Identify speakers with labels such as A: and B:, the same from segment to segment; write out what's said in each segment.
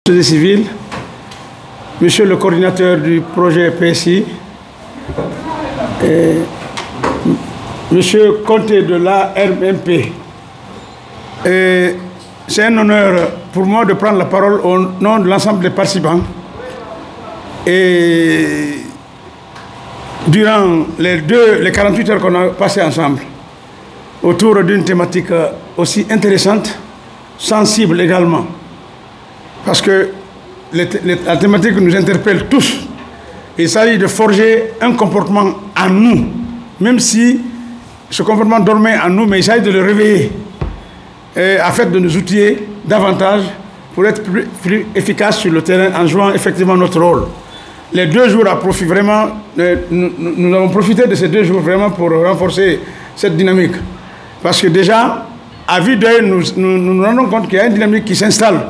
A: Civile, Monsieur le coordinateur du projet PSI, Monsieur Conté de l'ARMP, c'est un honneur pour moi de prendre la parole au nom de l'ensemble des participants. Et durant les 48 heures qu'on a passées ensemble, autour d'une thématique aussi intéressante, sensible également, parce que la thématique nous interpelle tous. Il s'agit de forger un comportement en nous, même si ce comportement dormait en nous, mais il s'agit de le réveiller, afin de nous outiller davantage pour être plus efficaces sur le terrain en jouant effectivement notre rôle. Les 2 jours à profit, vraiment, nous avons profité de ces 2 jours vraiment pour renforcer cette dynamique. Parce que déjà, à vue d'œil, nous nous rendons compte qu'il y a une dynamique qui s'installe.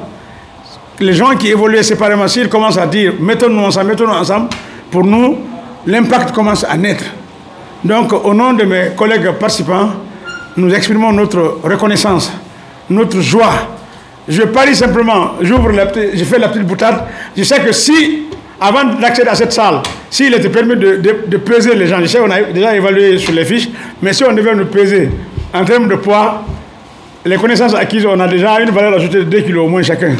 A: Les gens qui évoluent séparément, s'ils commencent à dire « mettons-nous ensemble », pour nous, l'impact commence à naître. Donc, au nom de mes collègues participants, nous exprimons notre reconnaissance, notre joie. Je parie simplement, je fais la petite boutade, je sais que si, avant d'accéder à cette salle, s'il était permis de peser les gens, je sais qu'on a déjà évalué sur les fiches, mais si on devait nous peser en termes de poids, les connaissances acquises, on a déjà une valeur ajoutée de 2 kilos au moins chacun.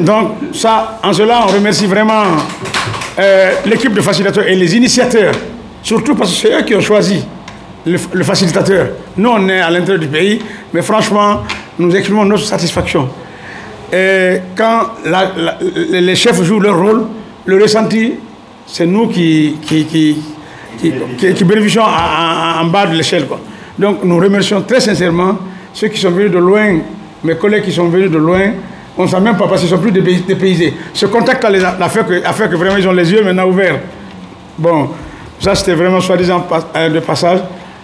A: Donc, ça, en cela, on remercie vraiment l'équipe de facilitateurs et les initiateurs, surtout parce que c'est eux qui ont choisi le facilitateur. Nous, on est à l'intérieur du pays, mais franchement, nous exprimons notre satisfaction. Et quand les chefs jouent leur rôle, le ressenti, c'est nous qui bénéficions en bas de l'échelle. Donc, nous remercions très sincèrement ceux qui sont venus de loin, mes collègues qui sont venus de loin. On ne sait même pas parce qu'ils ne sont plus dépaysés. Ce contact-là a fait que vraiment ils ont les yeux maintenant ouverts. Bon, ça c'était vraiment soi-disant de passage.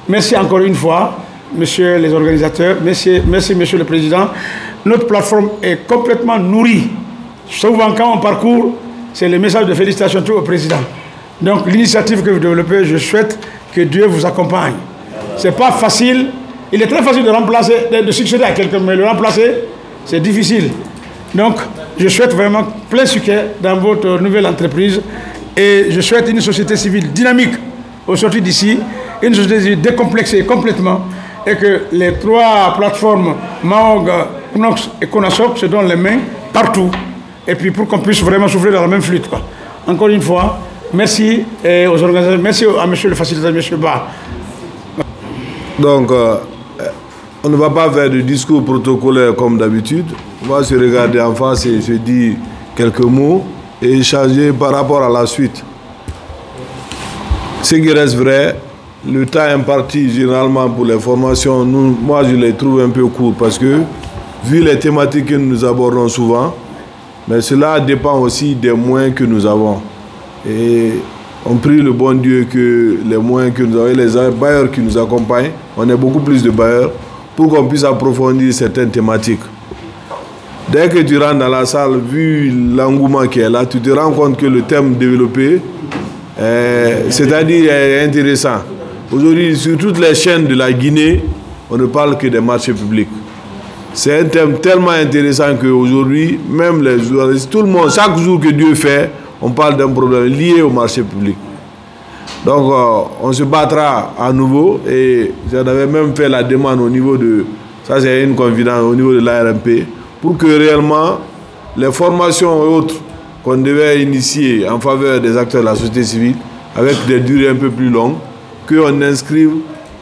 A: Merci encore une fois, messieurs les organisateurs. Merci, monsieur le président. Notre plateforme est complètement nourrie. Souvent quand on parcourt, c'est le message de félicitations au président. Donc l'initiative que vous développez, je souhaite que Dieu vous accompagne. Ce n'est pas facile. Il est très facile de succéder à quelqu'un, mais le remplacer, c'est difficile. Donc, je souhaite vraiment plein succès dans votre nouvelle entreprise et je souhaite une société civile dynamique au sortir d'ici, une société civile décomplexée complètement et que les 3 plateformes Mahog, Knox et Konasok se donnent les mains partout et puis pour qu'on puisse vraiment souffler dans la même flûte. Encore une fois, merci aux organisateurs, merci à monsieur le facilitateur, monsieur Ba.
B: Donc, on ne va pas faire de discours protocolaire comme d'habitude. On va se regarder en face et se dire quelques mots et échanger par rapport à la suite. Ce qui reste vrai, le temps imparti généralement pour les formations, moi je les trouve un peu courts parce que, vu les thématiques que nous abordons souvent, mais cela dépend aussi des moyens que nous avons. Et on prie le bon Dieu que les moyens que nous avons, les bailleurs qui nous accompagnent, on est beaucoup plus de bailleurs, pour qu'on puisse approfondir certaines thématiques. Dès que tu rentres dans la salle, vu l'engouement qui est là, tu te rends compte que le thème développé, c'est-à-dire est intéressant. Aujourd'hui, sur toutes les chaînes de la Guinée, on ne parle que des marchés publics. C'est un thème tellement intéressant qu'aujourd'hui, même les journalistes, tout le monde, chaque jour que Dieu fait, on parle d'un problème lié au marché public. Donc, on se battra à nouveau et j'en avais même fait la demande au niveau de, ça c'est une confidence au niveau de l'ARMP, pour que réellement les formations et autres qu'on devait initier en faveur des acteurs de la société civile, avec des durées un peu plus longues, qu'on inscrive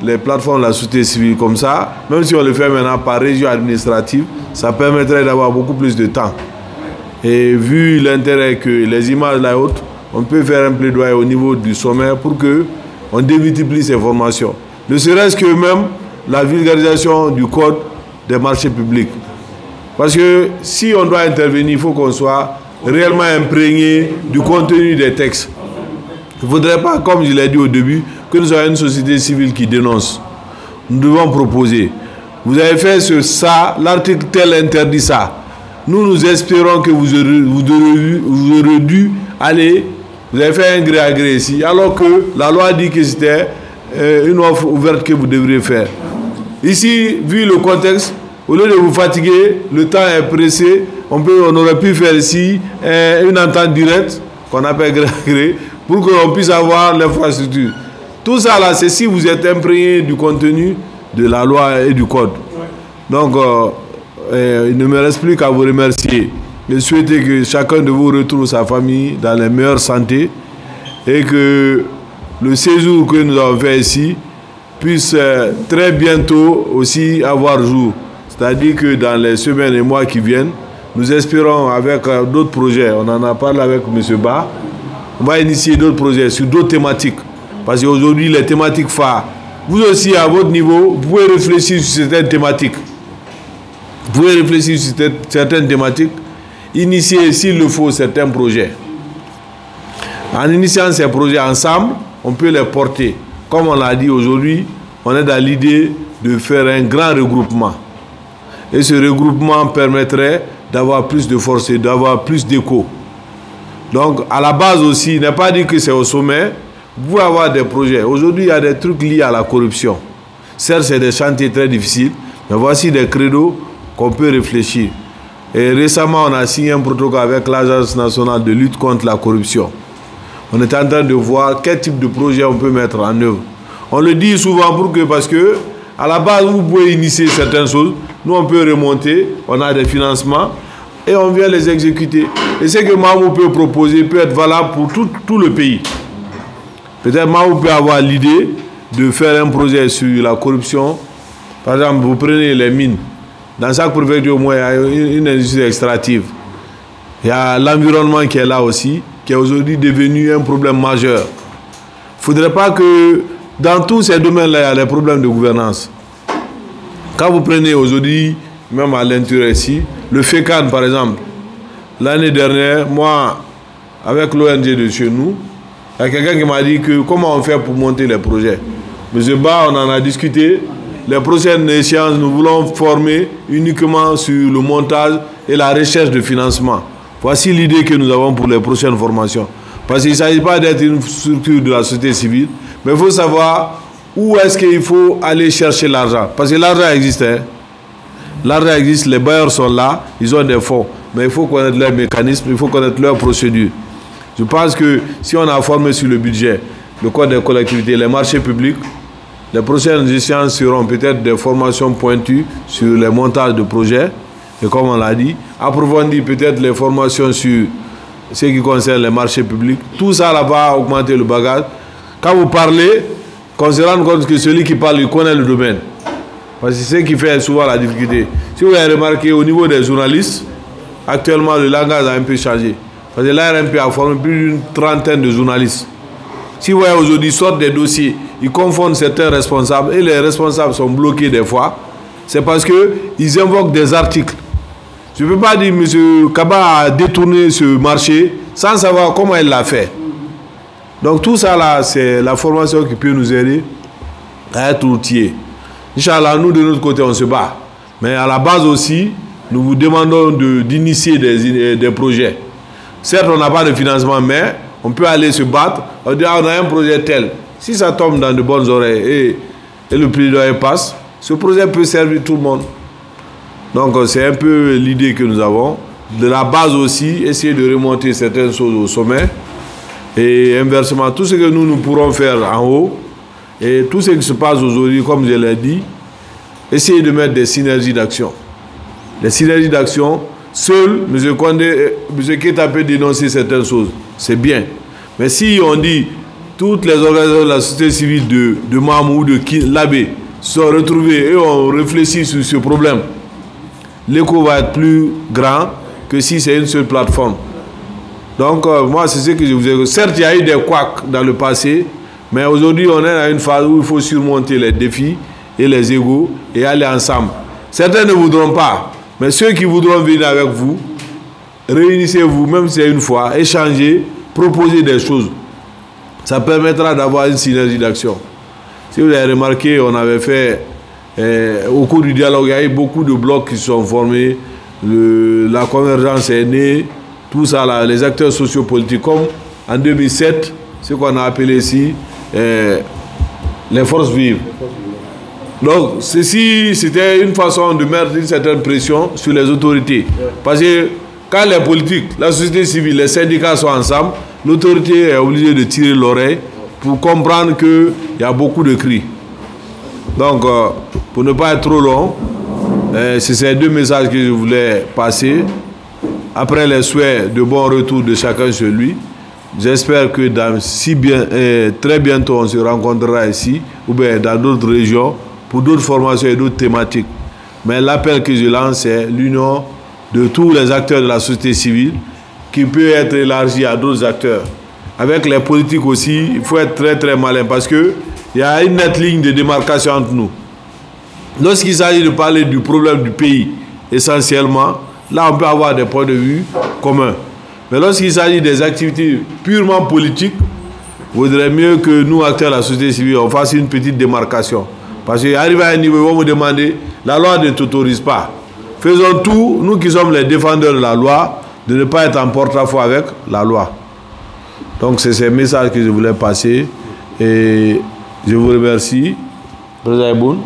B: les plateformes de la société civile comme ça, même si on le fait maintenant par région administrative, ça permettrait d'avoir beaucoup plus de temps. Et vu l'intérêt que les images là et autres, on peut faire un plaidoyer au niveau du sommaire pour qu'on démultiplie ces formations. Ne serait-ce que même la vulgarisation du code des marchés publics. Parce que si on doit intervenir, il faut qu'on soit réellement imprégné du contenu des textes. Il ne faudrait pas, comme je l'ai dit au début, que nous ayons une société civile qui dénonce. Nous devons proposer. Vous avez fait ça, l'article tel interdit ça. Nous espérons que vous aurez dû aller. Vous avez fait un gré à gré ici, alors que la loi dit que c'était une offre ouverte que vous devriez faire. Ici, vu le contexte, au lieu de vous fatiguer, le temps est pressé, on aurait pu faire ici une entente directe qu'on appelle gré pour qu'on puisse avoir l'infrastructure. Tout ça là, c'est si vous êtes imprégné du contenu de la loi et du code. Donc, il ne me reste plus qu'à vous remercier et souhaiter que chacun de vous retrouve sa famille dans les meilleures santé et que le séjour que nous avons fait ici puisse très bientôt aussi avoir jour. C'est-à-dire que dans les semaines et mois qui viennent, nous espérons avec d'autres projets, on en a parlé avec M. Ba, on va initier d'autres projets sur d'autres thématiques. Parce qu'aujourd'hui, les thématiques phares, vous aussi à votre niveau, vous pouvez réfléchir sur certaines thématiques. Vous pouvez réfléchir sur certaines thématiques, initier s'il le faut certains projets. En initiant ces projets ensemble, on peut les porter. Comme on l'a dit aujourd'hui, on est dans l'idée de faire un grand regroupement. Et ce regroupement permettrait d'avoir plus de force et d'avoir plus d'écho. Donc, à la base aussi, il n'est pas dit que c'est au sommet. Vous pouvez avoir des projets. Aujourd'hui, il y a des trucs liés à la corruption. Certes, c'est des chantiers très difficiles, mais voici des credos qu'on peut réfléchir. Et récemment, on a signé un protocole avec l'Agence nationale de lutte contre la corruption. On est en train de voir quel type de projet on peut mettre en œuvre. On le dit souvent parce que, à la base, vous pouvez initier certaines choses. Nous, on peut remonter, on a des financements et on vient les exécuter. Et ce que Mahmoud peut proposer peut être valable pour tout le pays. Peut-être Mahmoud peut avoir l'idée de faire un projet sur la corruption. Par exemple, vous prenez les mines. Dans chaque préfecture, au moins, il y a une industrie extractive. Il y a l'environnement qui est là aussi, qui est aujourd'hui devenu un problème majeur. Il ne faudrait pas que dans tous ces domaines-là, il y a des problèmes de gouvernance. Quand vous prenez aujourd'hui, même à l'intérieur ici, le FECAN par exemple, l'année dernière, moi, avec l'ONG de chez nous, il y a quelqu'un qui m'a dit que comment on fait pour monter les projets. Monsieur Ba, on en a discuté. Les prochaines échéances, nous voulons former uniquement sur le montage et la recherche de financement. Voici l'idée que nous avons pour les prochaines formations. Parce qu'il ne s'agit pas d'être une structure de la société civile, mais il faut savoir où est-ce qu'il faut aller chercher l'argent. Parce que l'argent existe. Hein? L'argent existe, les bailleurs sont là, ils ont des fonds. Mais il faut connaître leurs mécanismes, il faut connaître leurs procédures. Je pense que si on a formé sur le budget, le code des collectivités, les marchés publics, les prochaines échéances seront peut-être des formations pointues sur les montages de projets. Et comme on l'a dit, approfondir peut-être les formations sur ce qui concerne les marchés publics. Tout ça là va augmenter le bagage. Quand vous parlez, qu'on se rende compte que celui qui parle, il connaît le domaine. Parce que c'est ce qui fait souvent la difficulté. Si vous avez remarqué au niveau des journalistes, actuellement le langage a un peu changé. Parce que l'ARMP a formé plus d'une trentaine de journalistes. Si vous voyez aujourd'hui sortent des dossiers, ils confondent certains responsables et les responsables sont bloqués des fois, c'est parce qu'ils invoquent des articles. Je ne peux pas dire que M. Kaba a détourné ce marché sans savoir comment il l'a fait. Donc tout ça là, c'est la formation qui peut nous aider à être outillés. Inch'Allah, nous de notre côté, on se bat. Mais à la base aussi, nous vous demandons d'initier des projets. Certes, on n'a pas de financement, mais on peut aller se battre. On dit, on a un projet tel. Si ça tombe dans de bonnes oreilles et le plaidoyer passe, ce projet peut servir tout le monde. Donc c'est un peu l'idée que nous avons. De la base aussi, essayer de remonter certaines choses au sommet. Et inversement, tout ce que nous pourrons faire en haut, et tout ce qui se passe aujourd'hui, comme je l'ai dit, essayer de mettre des synergies d'action. Les synergies d'action, seul, M. Condé, M. Keita peut dénoncer certaines choses. C'est bien. Mais si on dit toutes les organisations de la société civile de Mamou, de Labé, sont retrouvées et on réfléchit sur ce problème, l'écho va être plus grand que si c'est une seule plateforme. Donc, moi, c'est ce que je vous ai dit. Certes, il y a eu des couacs dans le passé, mais aujourd'hui, on est à une phase où il faut surmonter les défis et les égos et aller ensemble. Certains ne voudront pas, mais ceux qui voudront venir avec vous, réunissez-vous, même si c'est une fois, échangez, proposez des choses. Ça permettra d'avoir une synergie d'action. Si vous avez remarqué, on avait fait, au cours du dialogue, il y a eu beaucoup de blocs qui se sont formés, la convergence est née, tout ça, là, les acteurs sociopolitiques, comme en 2007, ce qu'on a appelé ici les forces vives. Donc, ceci, c'était une façon de mettre une certaine pression sur les autorités. Parce que quand les politiques, la société civile, les syndicats sont ensemble, l'autorité est obligée de tirer l'oreille pour comprendre qu'il y a beaucoup de cris. Donc, pour ne pas être trop long, c'est ces deux messages que je voulais passer. Après les souhaits de bon retour de chacun chez lui, j'espère que très bientôt on se rencontrera ici ou bien dans d'autres régions pour d'autres formations et d'autres thématiques. Mais l'appel que je lance, c'est l'union de tous les acteurs de la société civile qui peut être élargi à d'autres acteurs. Avec les politiques aussi, il faut être très très malin parce qu'il y a une nette ligne de démarcation entre nous. Lorsqu'il s'agit de parler du problème du pays, essentiellement, là on peut avoir des points de vue communs. Mais lorsqu'il s'agit des activités purement politiques, il vaudrait mieux que nous, acteurs de la société civile, on fasse une petite démarcation. Parce qu'arriver à un niveau, ils vont me demander, la loi ne t'autorise pas. Faisons tout, nous qui sommes les défendeurs de la loi, de ne pas être en porte-à-faux avec la loi. Donc c'est ces messages que je voulais passer. Et je vous remercie. Président Iboun.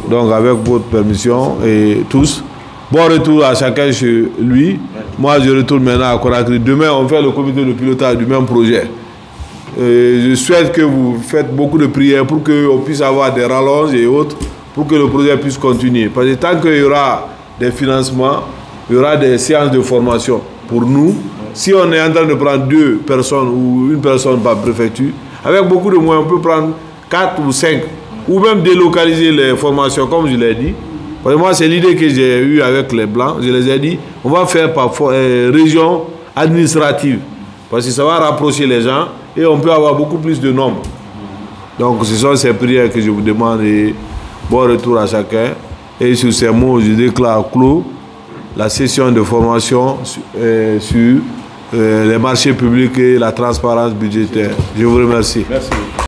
B: Donc avec votre permission et tous. Bon retour à chacun chez lui. Moi je retourne maintenant à Conakry. Demain on fait le comité de pilotage du même projet. Je souhaite que vous faites beaucoup de prières pour qu'on puisse avoir des rallonges et autres, pour que le projet puisse continuer. Parce que tant qu'il y aura des financements, il y aura des séances de formation pour nous. Si on est en train de prendre 2 personnes ou une personne par préfecture, avec beaucoup de moyens, on peut prendre 4 ou 5, ou même délocaliser les formations, comme je l'ai dit. Parce que moi, c'est l'idée que j'ai eue avec les Blancs. Je les ai dit, on va faire par région administrative. Parce que ça va rapprocher les gens et on peut avoir beaucoup plus de nombre. Donc, ce sont ces prières que je vous demande et bon retour à chacun. Et sur ces mots, je déclare clos la session de formation sur les marchés publics et la transparence budgétaire. Je vous remercie.
C: Merci.